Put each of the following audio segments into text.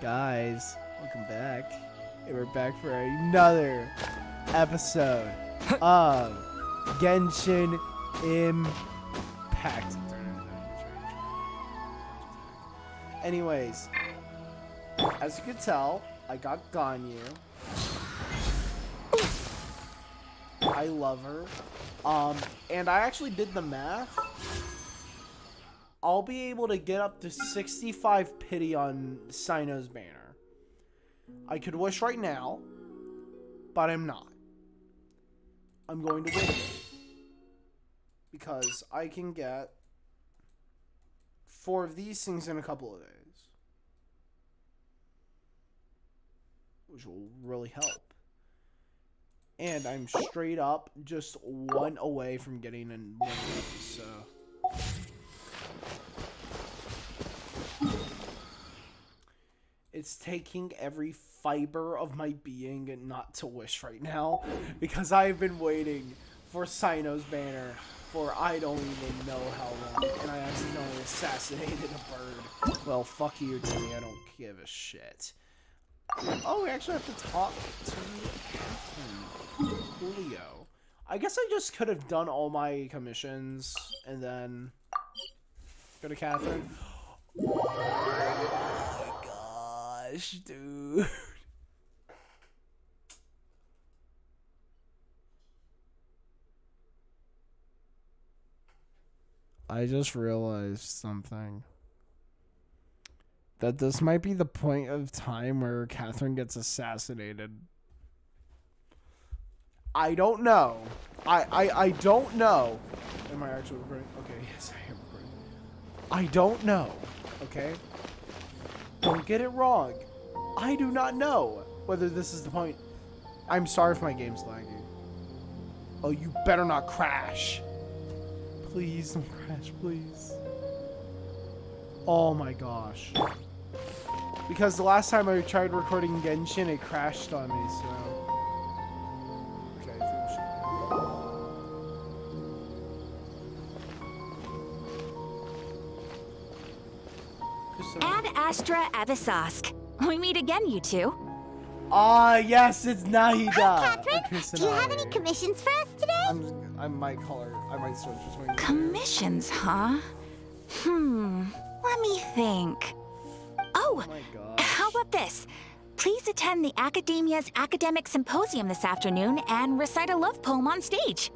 Guys, welcome back. And we're back for another episode of Genshin Impact. Anyways, as you can tell, I got Ganyu. I love her. And I actually did the math. I'll be able to get up to 65 pity on Sino's banner. I could wish right now, but I'm not. I'm going to wait because I can get 4 of these things in a couple of days, which will really help. And I'm straight up just 1 away from getting in one of these, so... It's taking every fiber of my being not to wish right now, because I've been waiting for Sino's banner for I don't even know how long, and I accidentally assassinated a bird. Well, fuck you, Timmy, I don't give a shit. Oh, we actually have to talk to Katheryn. Julio. I guess I just could have done all my commissions and then go to Katheryn. Oh my gosh, dude. I just realized something. That this might be the point of time where Katheryn gets assassinated. I don't know. I don't know. Am I actually recording? Okay, yes, I am recording. I don't know. Okay? Don't get it wrong. I do not know whether this is the point. I'm sorry if my game's lagging. Oh, you better not crash. Please don't crash, please. Oh my gosh. Because the last time I tried recording Genshin, it crashed on me, so... Okay, finish it. Ad Astra Abyssosque. We meet again, you two. Ah, yes, it's Nahida! Hi, Katheryn. Do you have any commissions for us today? I might switch between... Commissions, huh? Let me think. Oh my gosh. How about this? Please attend the Academia's Academic Symposium this afternoon and recite a love poem on stage.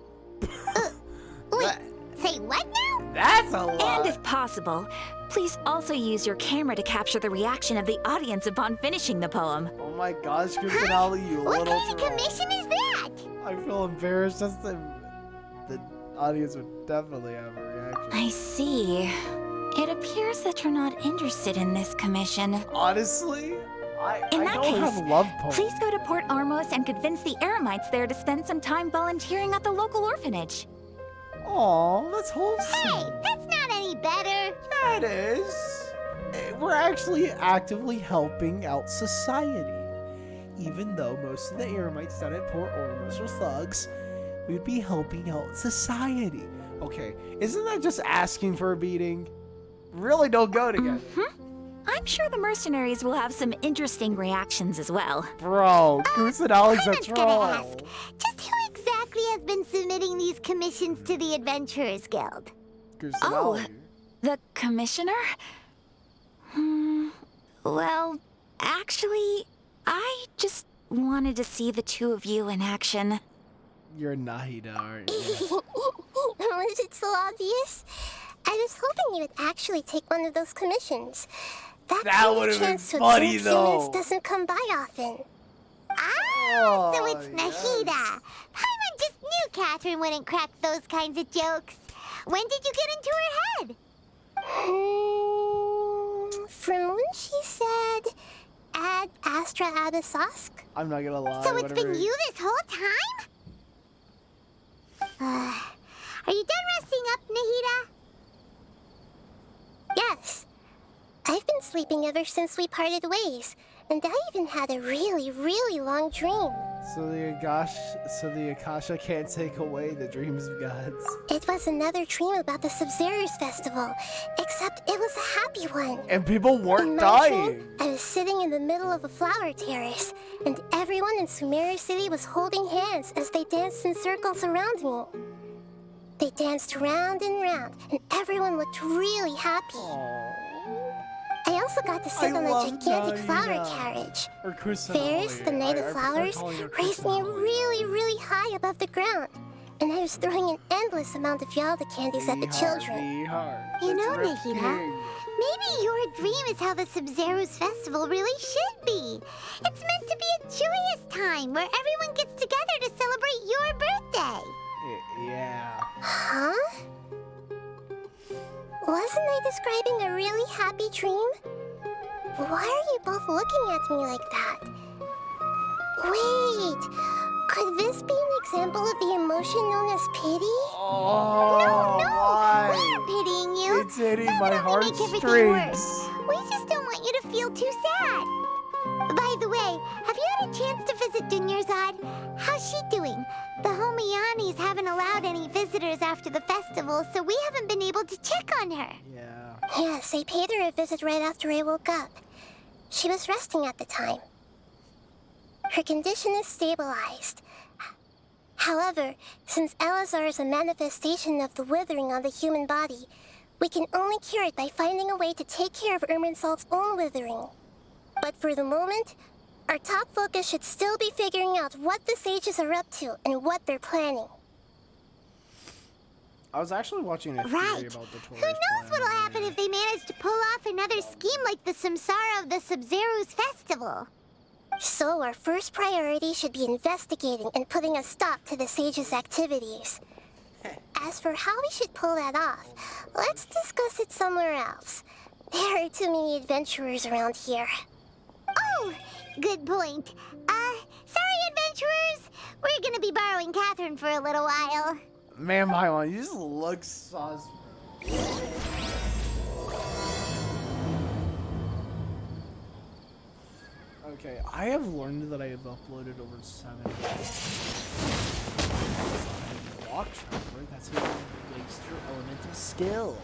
Wait, say what now? That's a lot! And if possible, please also use your camera to capture the reaction of the audience upon finishing the poem. Oh my gosh, Kristen, you What little kind of troll. commission is that? I feel embarrassed. The audience would definitely have a reaction. I see. It appears that you're not interested in this commission. Honestly, I In that don't case, have love poems. please go to Port Armos and convince the Eremites there to spend some time volunteering at the local orphanage. Aw, that's wholesome. Hey, that's not any better. Yeah, it is. We're actually actively helping out society. Even though most of the Eremites down at Port Ormos are thugs, we'd be helping out society. Okay, isn't that just asking for a beating? Really don't go together. I'm sure the mercenaries will have some interesting reactions as well. Bro, Goose and Alex are I was gonna ask, trolls. just who exactly has been submitting these commissions to the Adventurers Guild? Goose and Oh, Alex. the commissioner? Well, actually, I just wanted to see the two of you in action. You're Nahida, aren't you? Was it so obvious? I was hoping you would actually take one of those commissions. That That kind of would've been chance to funny, observe humans though. doesn't come by often. Ah, Oh, so it's Nahida. yes. Paimon just knew Katheryn wouldn't crack those kinds of jokes. When did you get into her head? From when she said, Ad Astra Abyssosque. I'm not gonna lie. So it's been whatever- you this whole time? Are you done resting up, Nahida? Yes. I've been sleeping ever since we parted ways, and I even had a really, really long dream. So the Akasha can't take away the dreams of gods. It was another dream about the Sub-Zero's festival, except it was a happy one. And people weren't In my dying. dream, I was sitting in the middle of a flower terrace, and everyone in Sumeru City was holding hands as they danced in circles around me. They danced round and round, and everyone looked really happy. Aww. I also got to sit on a love gigantic flower Naina. carriage. Or Kusanoe. Ferris, the Knight of I prefer Flowers, calling her raised me Kusanoe. really, really high above the ground, and I was throwing an endless amount of Yalda candies at the children. You know, It's Nahida, King. maybe your dream is how the Sub-Zero's festival really should be. It's meant to be a joyous time where everyone gets together to celebrate your birthday. Yeah. Huh? Wasn't I describing a really happy dream? Why are you both looking at me like that? Wait, could this be an example of the emotion known as pity? Oh, No, why? we are pitying you. It's hitting That my would only make everything worse. heartstrings. We just don't want you to feel too sad. By the way, have you had a chance to visit Dunyarzad? How's she doing? The Homianis haven't allowed any visitors after the festival, so we haven't been able to check on her. Yeah. Yes, I paid her a visit right after I woke up. She was resting at the time. Her condition is stabilized. However, since Elazar is a manifestation of the withering on the human body, we can only cure it by finding a way to take care of Irminsul's own withering. But for the moment, our top focus should still be figuring out what the sages are up to and what they're planning. I was actually watching a theory Right. about the Taurus Who knows what'll happen if they manage to pull off another scheme like the Samsara of the Sub-Zero's festival? So our first priority should be investigating and putting a stop to the sages' activities. As for how we should pull that off, let's discuss it somewhere else. There are too many adventurers around here. Oh, good point. Sorry, adventurers. We're gonna be borrowing Katheryn for a little while. Man, Paimon, you just look sus. Okay, I have learned that I have uploaded over 7 walk chopper. That's a extra elemental skill.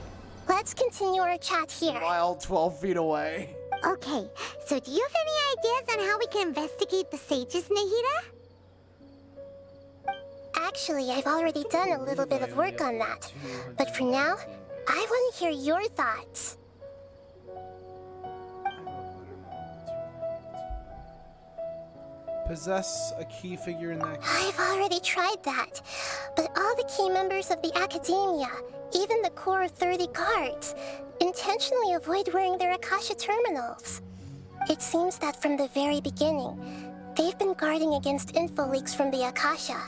Let's continue our chat here. While 12 feet away. Okay, so do you have any ideas on how we can investigate the sages, Nahida? Actually, I've already done a little bit of work on that. But for now, I want to hear your thoughts. Possess a key figure in that. I've already tried that. But all the key members of the Academia, even the core 30 guards, intentionally avoid wearing their Akasha terminals. It seems that from the very beginning, they've been guarding against info leaks from the Akasha.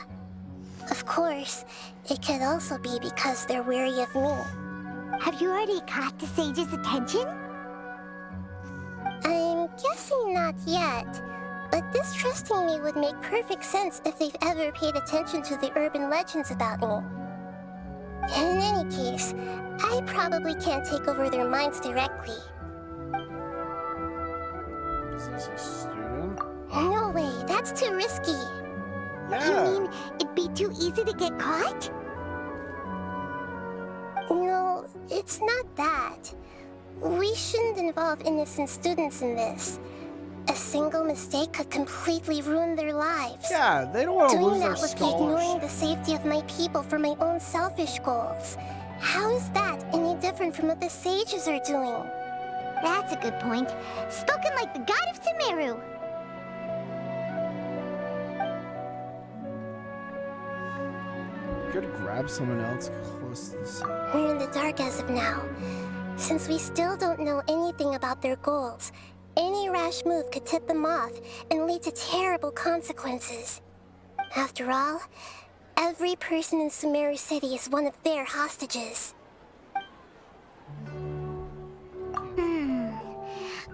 Of course, it could also be because they're wary of me. Have you already caught the sages' attention? I'm guessing not yet, but distrusting me would make perfect sense if they've ever paid attention to the urban legends about me. In any case, I probably can't take over their minds directly. Is this a student? No way, that's too risky. Yeah. You mean it'd be too easy to get caught? No, it's not that. We shouldn't involve innocent students in this. A single mistake could completely ruin their lives. Yeah, they don't want to Doing lose their that would be ignoring scholarship. the safety of my people for my own selfish goals. How is that any different from what the sages are doing? That's a good point. Spoken like the god of Sumeru. You could grab someone else close to the sea. We're in the dark as of now. Since we still don't know anything about their goals, any rash move could tip them off and lead to terrible consequences. After all, every person in Sumeru City is one of their hostages.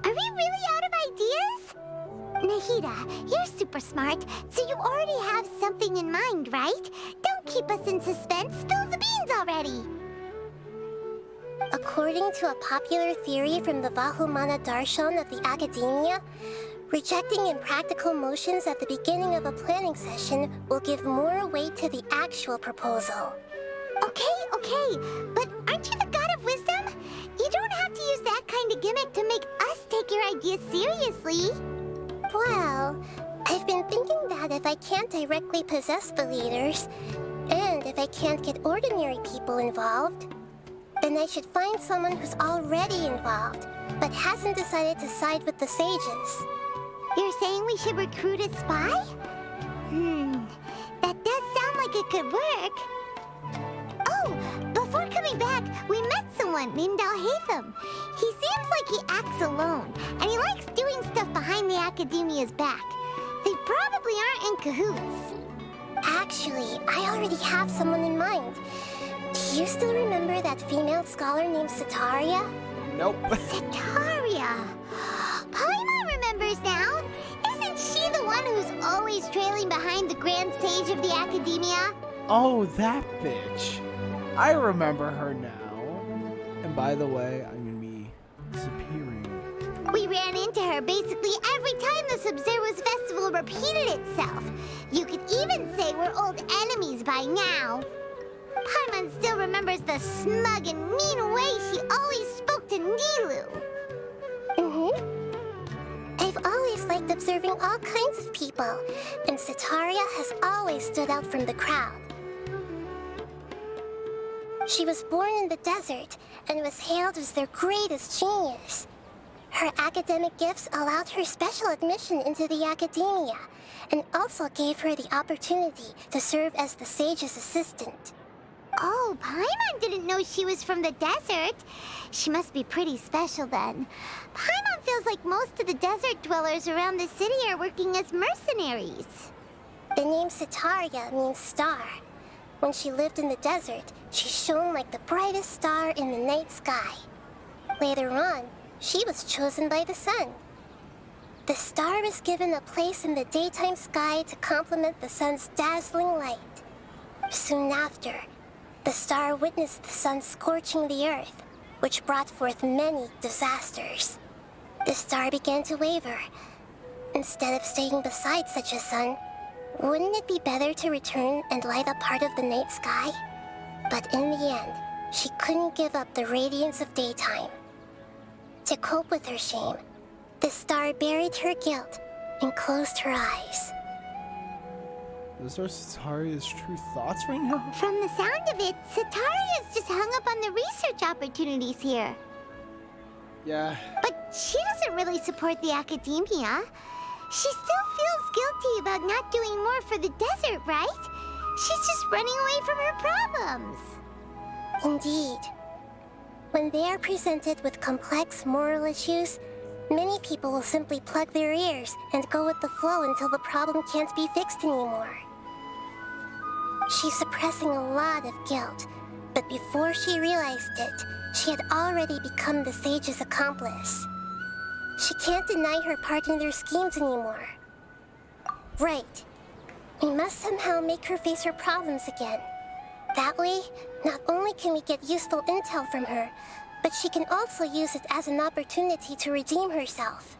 Are we really out of ideas? Nahida, you're super smart, so you already have something in mind, right? Don't keep us in suspense. Spill the beans already. According to a popular theory from the Vahumana Darshan of the Academia, rejecting impractical motions at the beginning of a planning session will give more weight to the actual proposal. Okay, but aren't you the god of wisdom? You don't have to use that kind of gimmick to make us take your ideas seriously. Well, I've been thinking that if I can't directly possess the leaders, and if I can't get ordinary people involved, then I should find someone who's already involved, but hasn't decided to side with the sages. You're saying we should recruit a spy? That does sound like it could work. Oh, before coming back, we met someone named Alhaitham. He seems like he acts alone, and he likes doing stuff behind the Academia's back. They probably aren't in cahoots. Actually, I already have someone in mind. Do you still remember that female scholar named Setaria? Nope. Setaria! Paimon remembers now. Isn't she the one who's always trailing behind the Grand Sage of the Academia? Oh, that bitch. I remember her now. And by the way, I'm gonna be disappearing. We ran into her basically every time the Sub-Zero's festival repeated itself. You could even say we're old enemies by now. Paimon still remembers the smug and mean way she always spoke to Nilu. I've always liked observing all kinds of people, and Setaria has always stood out from the crowd. She was born in the desert and was hailed as their greatest genius. Her academic gifts allowed her special admission into the academia, and also gave her the opportunity to serve as the sage's assistant. Oh, Paimon didn't know she was from the desert. She must be pretty special then. Paimon feels like most of the desert dwellers around the city are working as mercenaries. The name Setaria means star. When she lived in the desert, she shone like the brightest star in the night sky. Later on, she was chosen by the sun. The star was given a place in the daytime sky to complement the sun's dazzling light. Soon after, the star witnessed the sun scorching the earth, which brought forth many disasters. The star began to waver. Instead of staying beside such a sun, wouldn't it be better to return and light up part of the night sky? But in the end, she couldn't give up the radiance of daytime. To cope with her shame, the star buried her guilt and closed her eyes. Those are Setaria's true thoughts right now? From the sound of it, Setaria's just hung up on the research opportunities here. Yeah. But she doesn't really support the academia. She still feels guilty about not doing more for the desert, right? She's just running away from her problems. Indeed. When they are presented with complex moral issues, many people will simply plug their ears and go with the flow until the problem can't be fixed anymore. She's suppressing a lot of guilt, but before she realized it, she had already become the sage's accomplice. She can't deny her part in their schemes anymore. Right. We must somehow make her face her problems again. That way, not only can we get useful intel from her, but she can also use it as an opportunity to redeem herself.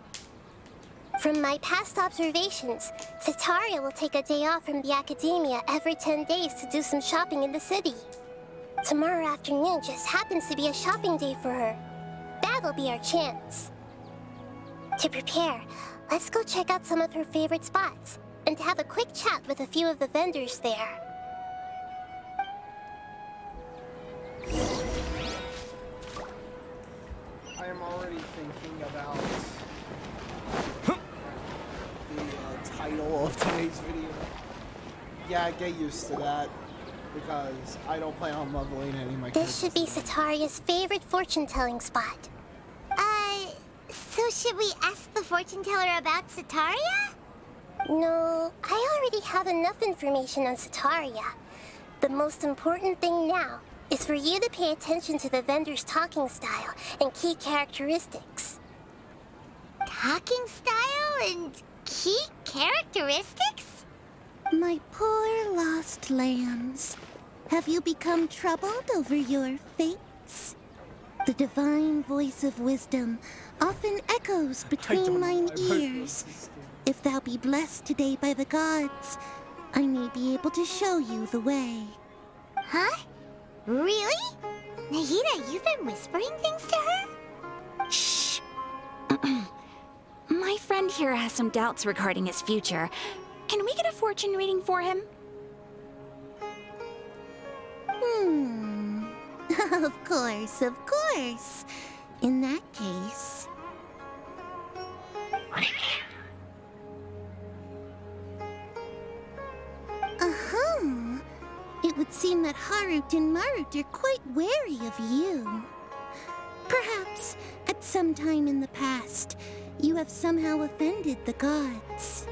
From my past observations, Setaria will take a day off from the academia every 10 days to do some shopping in the city. Tomorrow afternoon just happens to be a shopping day for her. That'll be our chance. To prepare, let's go check out some of her favorite spots and have a quick chat with a few of the vendors there. I am already thinking about the title of today's video. Yeah, get used to that, because I don't plan on leveling any of my This should be characters. Setaria's favorite fortune-telling spot. So should we ask the fortune teller about Setaria? No, I already have enough information on Setaria. The most important thing now is for you to pay attention to the vendor's talking style and key characteristics. Talking style and key characteristics? My poor lost lambs. Have you become troubled over your fates? The divine voice of wisdom often echoes I between don't know mine why I put ears. this game. If thou be blessed today by the gods, I may be able to show you the way. Huh? Really? Nahida, you've been whispering things to her? Shh. My friend here has some doubts regarding his future. Can we get a fortune reading for him? Of course, of course. In that case... Uh-huh. It would seem that Harut and Marut are quite wary of you. Perhaps, at some time in the past, you have somehow offended the gods.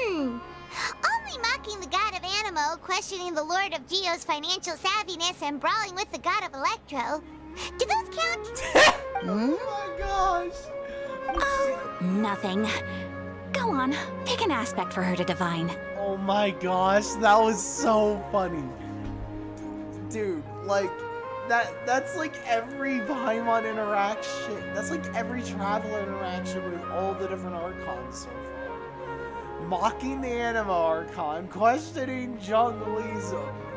Only mocking the god of Animo, questioning the lord of Geo's financial savviness, and brawling with the god of Electro. Do those count? Oh my gosh. Oh, nothing. Go on, pick an aspect for her to divine. Oh my gosh, that was so funny. Dude, like, that's like every Paimon interaction. That's like every traveler interaction with all the different Archons so far. Mocking the Anima Archon, questioning Zhongli's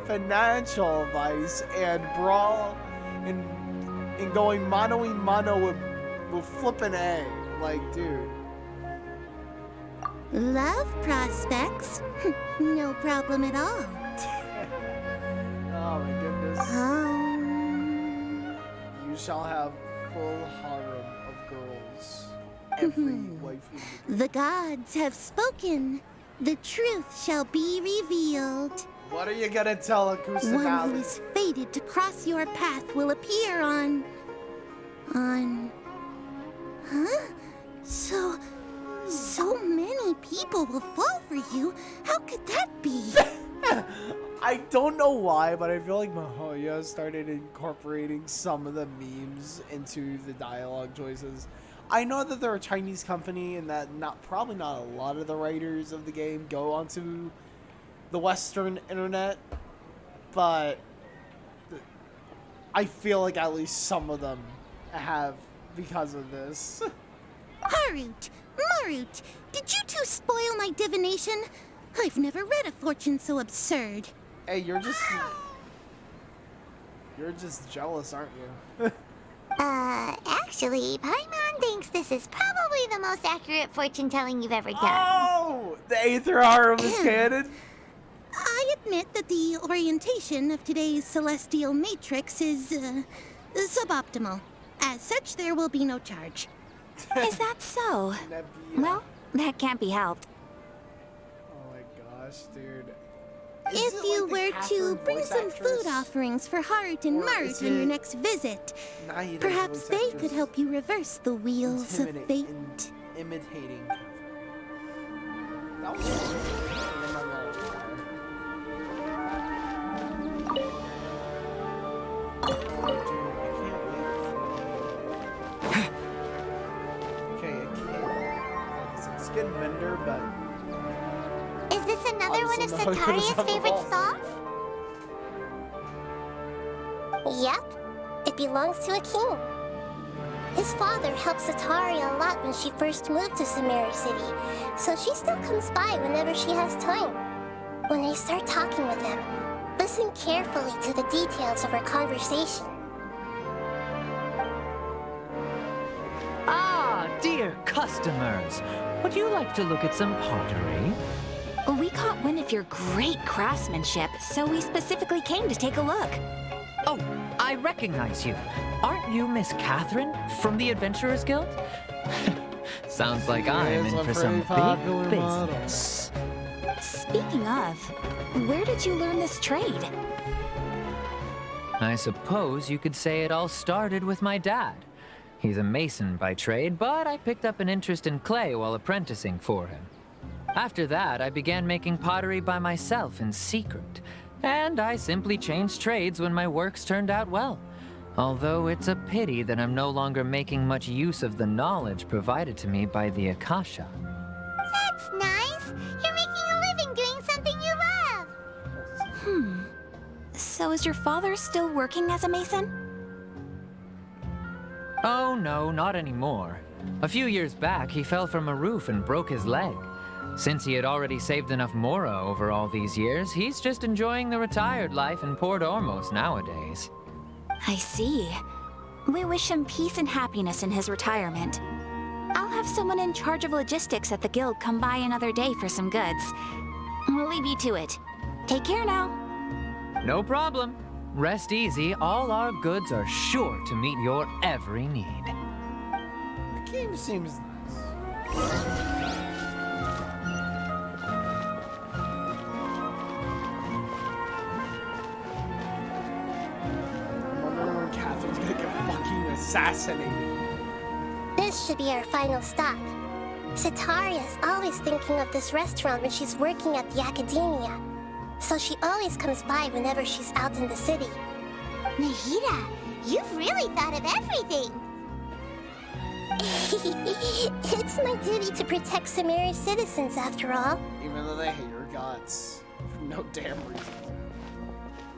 financial advice, and brawl, and going mano with flippin' A. Like, dude. Love prospects? No problem at all. Oh my goodness. You shall have full harem of girls. Every waifu. The gods have spoken. The truth shall be revealed. What are you gonna tell Akusa One now? who is fated to cross your path will appear on... Huh? So many people will fall for you. How could that be? I don't know why, but I feel like Mahoya started incorporating some of the memes into the dialogue choices. I know that they're a Chinese company and that probably not a lot of the writers of the game go onto the Western internet, but I feel like at least some of them have because of this. Harut, Marut, did you two spoil my divination? I've never read a fortune so absurd. Hey, you're just jealous, aren't you? Actually, Paimon thinks this is probably the most accurate fortune telling you've ever done. Oh, the Aether Harem is canon. I admit that the orientation of today's celestial matrix is suboptimal. As such, there will be no charge. Is that so? Nebula. Well, that can't be helped. Oh my gosh, dude. If Is it you like the were to Katheryn bring voice some actress? food offerings for Harut and Or Marut is on your it next visit, Naida's perhaps voice they actress could help you reverse the wheels of fate. Imitating Katheryn. That was fun. I'm not gonna lie. Dude, I can't wait for... Okay, I can't... It's skin vendor, but... Is this another one of Also, no, Sataria's it's favorite not stalls? Yep, it belongs to a king. His father helped Sataria a lot when she first moved to Samara City, so she still comes by whenever she has time. When they start talking with him, listen carefully to the details of her conversation. Ah, dear customers, would you like to look at some pottery? We caught wind of your great craftsmanship, so we specifically came to take a look. Oh, I recognize you. Aren't you Miss Katheryn from the Adventurers Guild? Sounds like I'm is in a for some pretty popular big model. business. Speaking of, where did you learn this trade? I suppose you could say it all started with my dad. He's a mason by trade, but I picked up an interest in clay while apprenticing for him. After that, I began making pottery by myself in secret, and I simply changed trades when my works turned out well. Although it's a pity that I'm no longer making much use of the knowledge provided to me by the Akasha. That's nice. You're making a living doing something you love. So is your father still working as a mason? Oh no, not anymore. A few years back, he fell from a roof and broke his leg. Since he had already saved enough Mora over all these years, he's just enjoying the retired life in Port Ormos nowadays. I see. We wish him peace and happiness in his retirement. I'll have someone in charge of logistics at the guild come by another day for some goods. We'll leave you to it. Take care now. No problem. Rest easy, all our goods are sure to meet your every need. The game seems nice. Katheryn's gonna get fucking assassinated. This should be our final stop. Sataria's always thinking of this restaurant when she's working at the academia. So she always comes by whenever she's out in the city. Nahida, you've really thought of everything. It's my duty to protect Samari's citizens, after all. Even though they hate her guts. For no damn reason.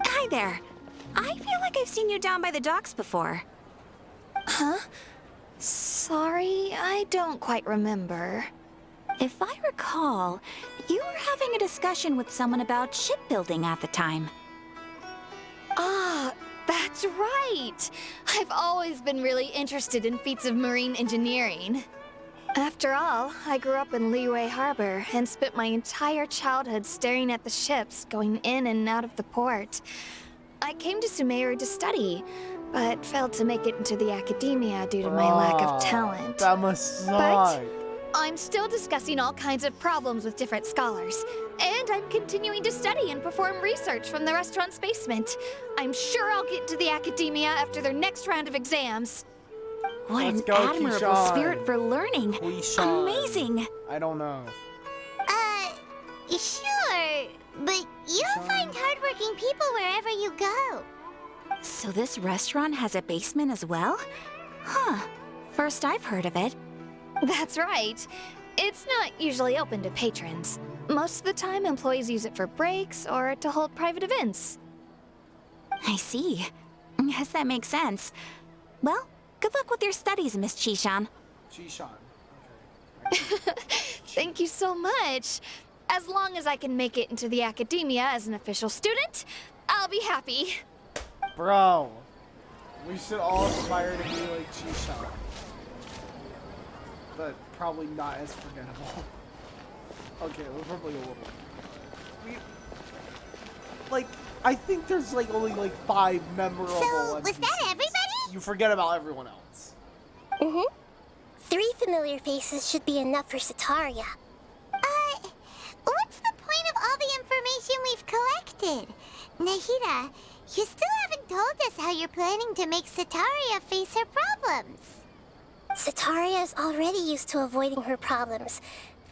Hi there. I feel like I've seen you down by the docks before. Huh? Sorry, I don't quite remember. If I recall, you were having a discussion with someone about shipbuilding at the time. Ah, that's right! I've always been really interested in feats of marine engineering. After all, I grew up in Liyue Harbor and spent my entire childhood staring at the ships going in and out of the port. I came to Sumeru to study, but failed to make it into the academia due to my lack of talent. That must suck. But I'm still discussing all kinds of problems with different scholars, and I'm continuing to study and perform research from the restaurant's basement. I'm sure I'll get to the academia after their next round of exams. What Let's an go, admirable Keyshawn. spirit for learning. Keyshawn. Amazing. I don't know. Sure, but you'll find hardworking people wherever you go. So this restaurant has a basement as well? Huh. First I've heard of it. That's right. It's not usually open to patrons. Most of the time, employees use it for breaks or to hold private events. I see. Yes, that makes sense. Well, good luck with your studies, Miss Chishan. Chishan. Thank you so much. As long as I can make it into the academia as an official student, I'll be happy. Bro, we should all aspire to be like Chishan. But probably not as forgettable. Okay, we're probably a little. Like, I think there's like only like 5 memorable. So, was that NPCs. everybody? You forget about everyone else. Mm-hmm. 3 familiar faces should be enough for Sataria. What's the point of all the information we've collected? Nahida, you still haven't told us how you're planning to make Sataria face her problems. Sataria is already used to avoiding her problems,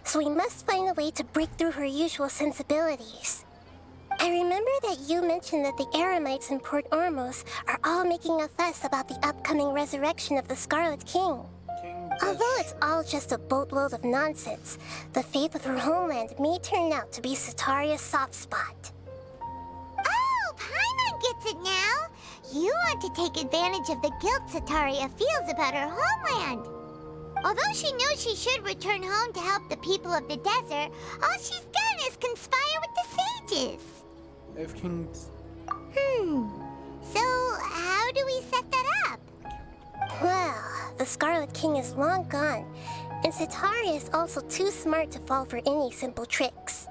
so we must find a way to break through her usual sensibilities. I remember that you mentioned that the Eremites in Port Ormos are all making a fuss about the upcoming resurrection of the Scarlet King. Although it's all just a boatload of nonsense, the fate of her homeland may turn out to be Sataria's soft spot. Oh, Paimon gets it now. You want to take advantage of the guilt Sataria feels about her homeland. Although she knows she should return home to help the people of the desert, all she's done is conspire with the sages. If kings. So, how do we set that up? Well, the Scarlet King is long gone, and Sataria is also too smart to fall for any simple tricks.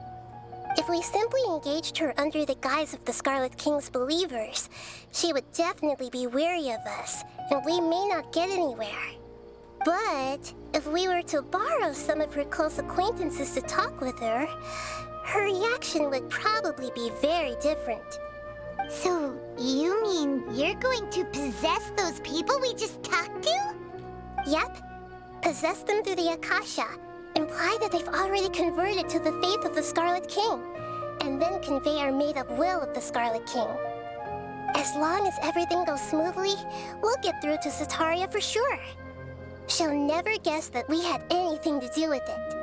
If we simply engaged her under the guise of the Scarlet King's believers, she would definitely be wary of us, and we may not get anywhere. But if we were to borrow some of her close acquaintances to talk with her, her reaction would probably be very different. So, you mean you're going to possess those people we just talked to? Yep. Possess them through the Akasha. Imply that they've already converted to the faith of the Scarlet King, and then convey our made-up will of the Scarlet King. As long as everything goes smoothly, we'll get through to Sataria for sure. She'll never guess that we had anything to do with it.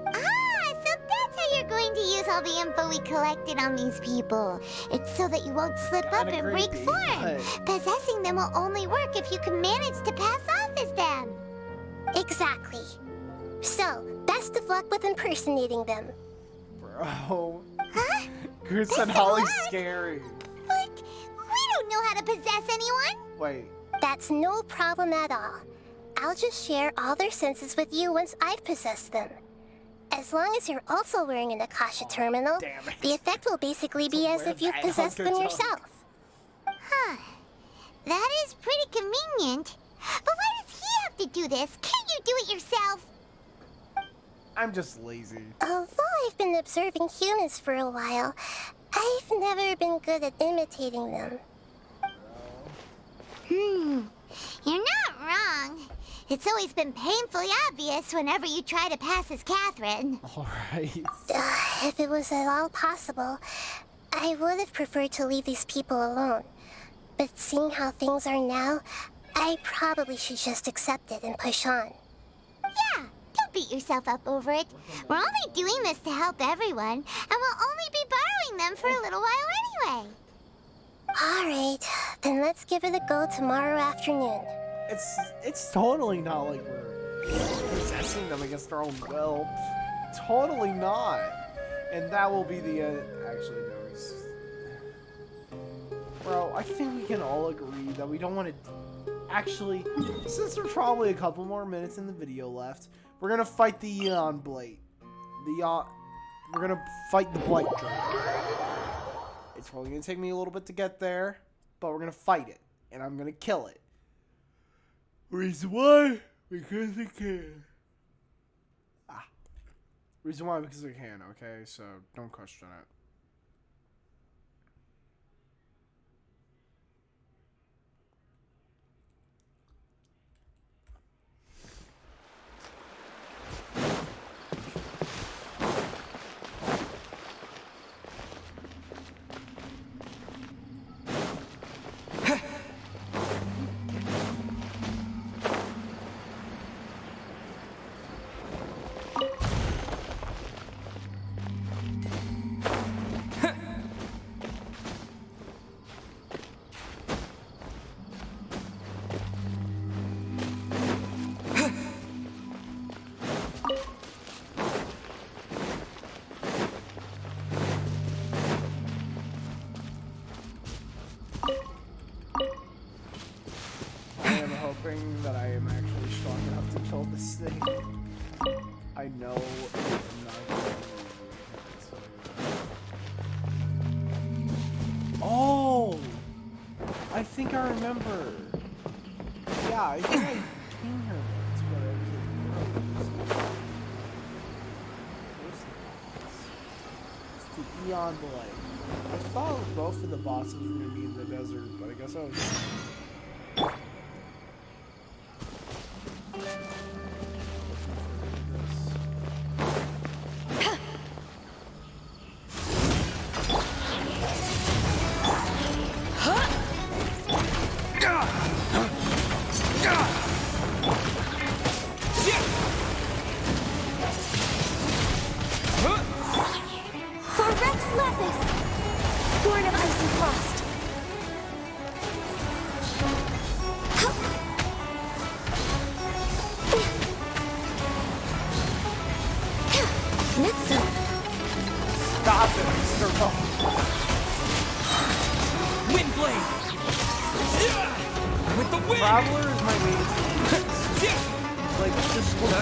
Ah, so that's how you're going to use all the info we collected on these people. It's so that you won't slip up Kinda and break creepy, form. but- Possessing them will only work if you can manage to pass off them. Exactly. So, best of luck with impersonating them. Bro. Huh? Chris and Best of Holly's luck? scary. What? We don't know how to possess anyone. Wait. That's no problem at all. I'll just share all their senses with you once I've possessed them. As long as you're also wearing an Akasha terminal, damn it. the effect will basically be as if you've that. possessed Good them job. yourself. Huh. That is pretty convenient. But why does he have to do this? Can't you do it yourself? I'm just lazy. Although I've been observing humans for a while, I've never been good at imitating them. You're not wrong. It's always been painfully obvious whenever you try to pass as Katheryn. Alright. If it was at all possible, I would have preferred to leave these people alone. But seeing how things are now, I probably should just accept it and push on. Yeah, don't beat yourself up over it. We're only doing this to help everyone, and we'll only be borrowing them for a little while anyway. Alright, then let's give it a go tomorrow afternoon. It's totally not like we're possessing them against our own will. Totally not. And that will be the actually no. Bro, I think we can all agree that we don't want to. Actually, since there's probably a couple more minutes in the video left, we're gonna fight the Eon Blade. We're gonna fight the Blight Dragon. It's probably gonna take me a little bit to get there, but we're gonna fight it, and I'm gonna kill it. Reason why? Because I can. Reason why? Because I can, okay? So, don't question it. Hoping that I am actually strong enough to kill this thing. I know I'm not going to. Oh! I think I remember. Yeah, I think I came here once, but I was It's the Eon Blight. I thought both of the bosses were going to be in the desert, but I guess I was. Stop it, Mr. Ball. Windblade! With the wind! Traveler is my main team. Like, just look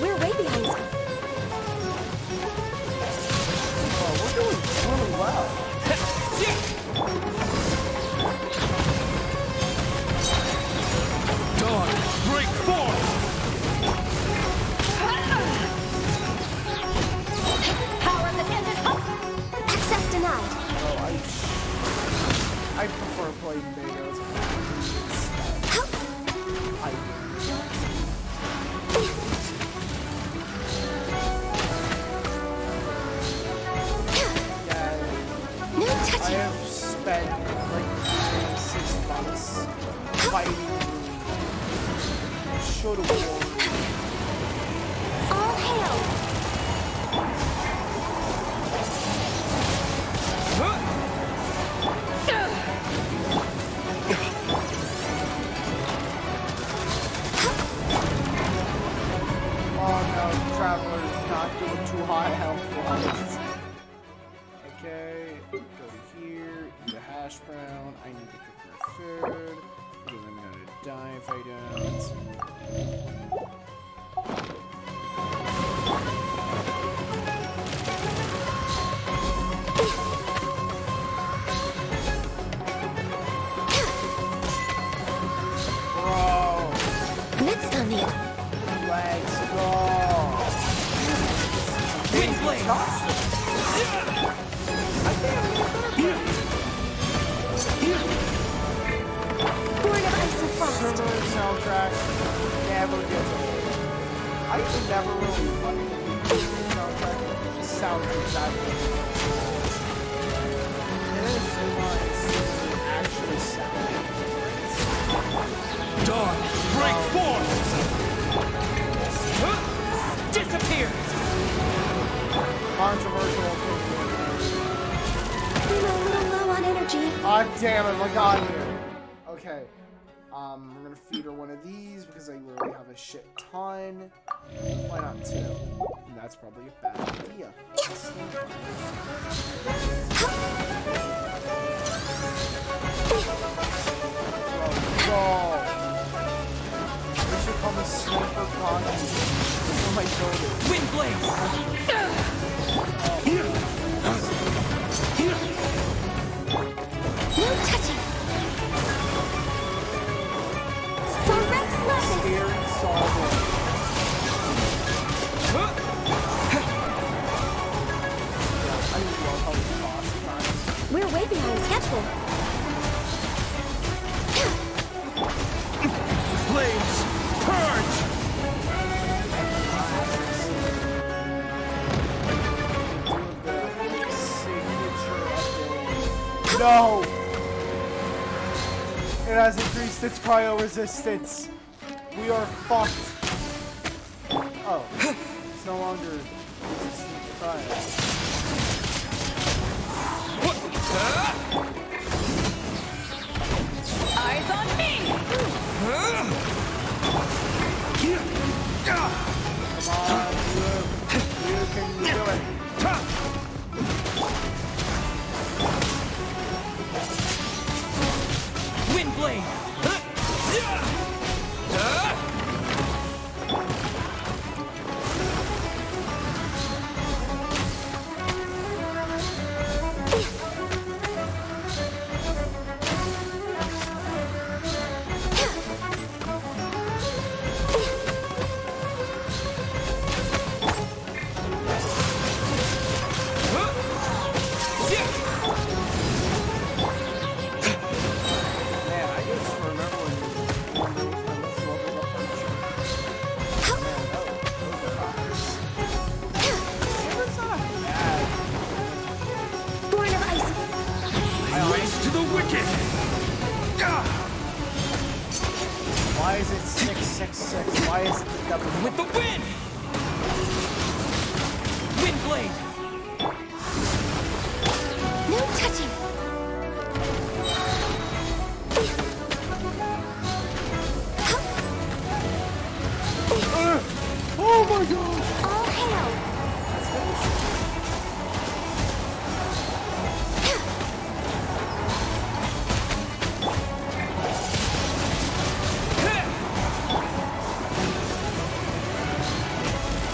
We're way behind. Oh, we're doing really well. Dawn, break forth! Power that ended up. Access denied. Oh, I prefer playing Betas. No I touching. have spent like 6 months fighting go to war. All hail! Oh no, Traveler's not doing too high health-wise. Okay, go to here, eat a hash brown. I need to cook my food, because I'm gonna die if I don't. Bro, Next on you. let's go. Wind blade. Born of Ice and Frost. Similar soundtrack never gets old. I used to never really like the soundtrack. It just sounds exactly like it. And then it's actually sound. Dawn, break forth! Disappear! Controversial opinion. I'm a little low on energy. Ah, damn it, we got here. Okay. We're gonna feed her one of these because I literally have a shit ton. Why not two? And that's probably a bad idea. Go. This should call me Sniper Connie. Oh my god. Wind blade! No touching. For Rex Lapis. Scary solver. I just love how it's boss times. We're way behind schedule. Flames, purge! No! It has increased its cryo resistance. We are fucked. Oh. It's no longer resistant to cryo. Eyes on me! Come on, Luke. You can do it. Wind blade! Man, I just remember when you leveled up on It's not bad. Born of Ice. I race to the wicked! Why is it 666? Why is it the double? With the wind! Wind blade! No touching. Oh my gosh! All hail.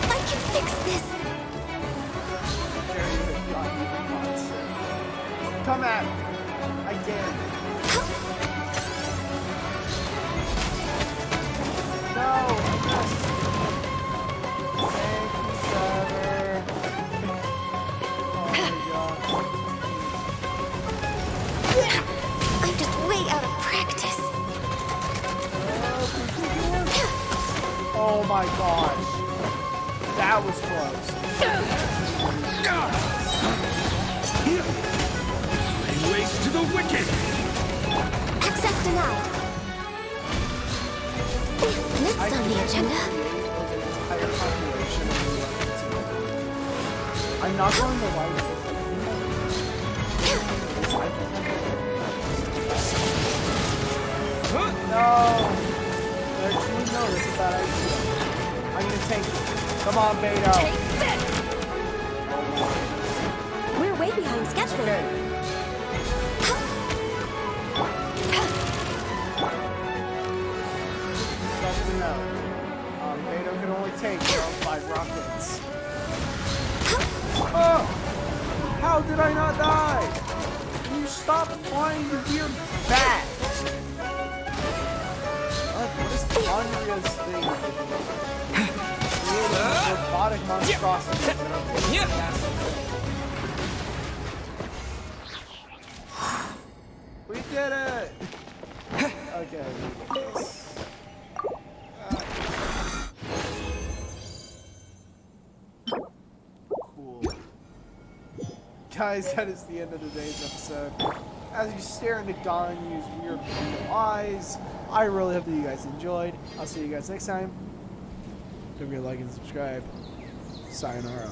I can fix this. Come at me. I dare you. No, I missed. Thank you, Trevor. Oh my god. I'm just way out of practice. Oh my gosh. That was close. I race to the wicked! Access denied. Next on the agenda. Entire population of New York together. I'm not going to lie to you. No! Actually, no, that's a bad idea. I'm gonna take it. Come on, Beto. Take this! We're way behind schedule. Okay. Just to know, Beto can only take 5 rockets. Oh! How did I not die? Can you stop flying your weird bat? What is Andrea's thing? Creating robotic monstrosities that are fantastic. We did it! Okay, we did this. Cool. Guys, that is the end of today's episode. As you stare into Ganyu's weird blue eyes, I really hope that you guys enjoyed. I'll see you guys next time. Don't forget to like and subscribe. Sayonara.